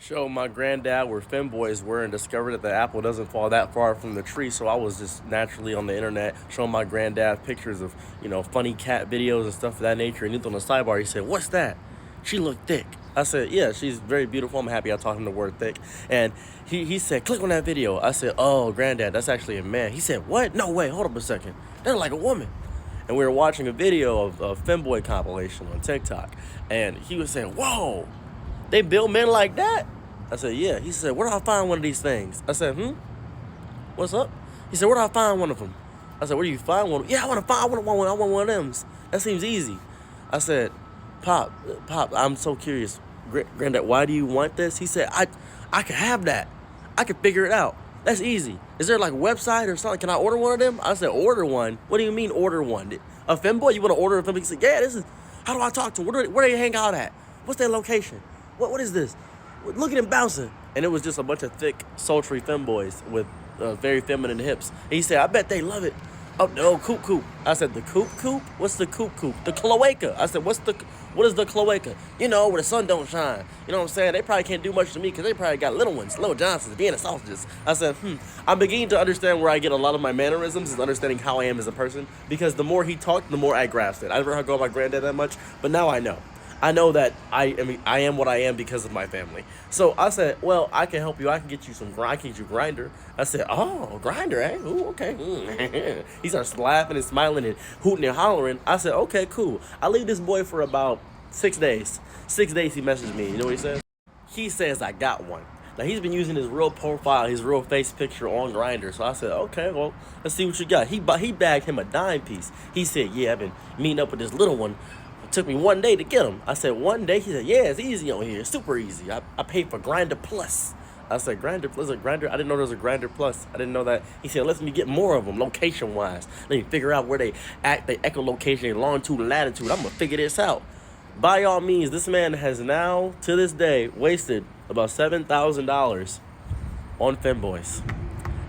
Showed my granddad where Femboys were and discovered that the apple doesn't fall that far from the tree. So I was just naturally on the internet showing my granddad pictures of, funny cat videos and stuff of that nature. And he on the sidebar, he said, "What's that? She looked thick." I said, "Yeah, she's very beautiful. I'm happy I taught him the word thick." And he said, "Click on that video." I said, "Oh, granddad, that's actually a man." He said, "What? No way. Hold up a second. They're like a woman." And we were watching a video of a Femboy compilation on TikTok. And he was saying, "Whoa, they build men like that?" I said, "Yeah." He said, "Where do I find one of these things?" I said, "What's up?" He said, "Where do I find one of them?" I said, "Where do you find one?" "Yeah, I want to find one. I want one of them. That seems easy." I said, Pop, I'm so curious. Granddad, why do you want this?" He said, I can have that. I can figure it out. That's easy. Is there like a website or something? Can I order one of them?" I said, "Order one? What do you mean order one? A Femboy? You want to order a Femboy?" He said, "Yeah, this is, how do I talk to them? Where do they hang out at? What's their location? What is this? Look at him bouncing." And it was just a bunch of thick, sultry Femboys with very feminine hips. And he said, "I bet they love it." "Oh, no, coop." I said, "The coop? What's the coop? The cloaca." I said, what is the cloaca?" Where the sun don't shine. You know what I'm saying? They probably can't do much to me because they probably got little ones, little Johnsons, Vienna sausages. I said, I'm beginning to understand where I get a lot of my mannerisms is understanding how I am as a person, because the more he talked, the more I grasped it. I never heard go my granddad that much, but now I know. I know that I am what I am because of my family. So I said, "Well, I can help you. I can get you I can get you Grindr." I said, "Oh, Grindr, eh? Ooh, okay." He starts laughing and smiling and hooting and hollering. I said, "Okay, cool." I leave this boy for about 6 days. 6 days he messaged me. You know what he says? He says, "I got one." Now, he's been using his real profile, his real face picture on Grindr. So I said, "Okay, well, let's see what you got." He bagged him a dime piece. He said, "Yeah, I've been meeting up with this little one. It took me 1 day to get him." I said, "1 day?" He said, "Yeah, it's easy on here. It's super easy. I paid for Grindr Plus." I said, "Grindr Plus? Grindr? I didn't know there was a Grindr Plus. I didn't know that." He said, "Let me get more of them, location-wise. Let me figure out where they act, their echolocation, their longitude and latitude. I'm going to figure this out." By all means, this man has now, to this day, wasted about $7,000 on Femboys.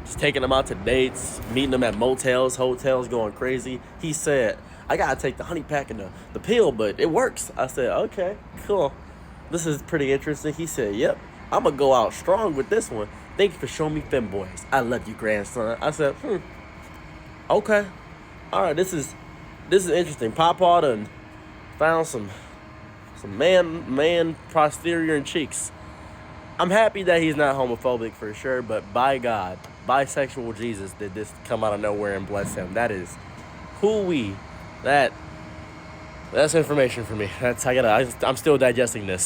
Just taking them out to dates, meeting them at motels, hotels, going crazy. He said, "I got to take the honey pack and the pill, but it works." I said, "Okay, cool. This is pretty interesting." He said, "Yep, I'm going to go out strong with this one. Thank you for showing me Femboys. I love you, grandson." I said, okay. All right, this is interesting. Papa done found some man posterior and cheeks. I'm happy that he's not homophobic for sure, but by God, bisexual Jesus did this come out of nowhere and bless him. That is that's information for me. I'm still digesting this.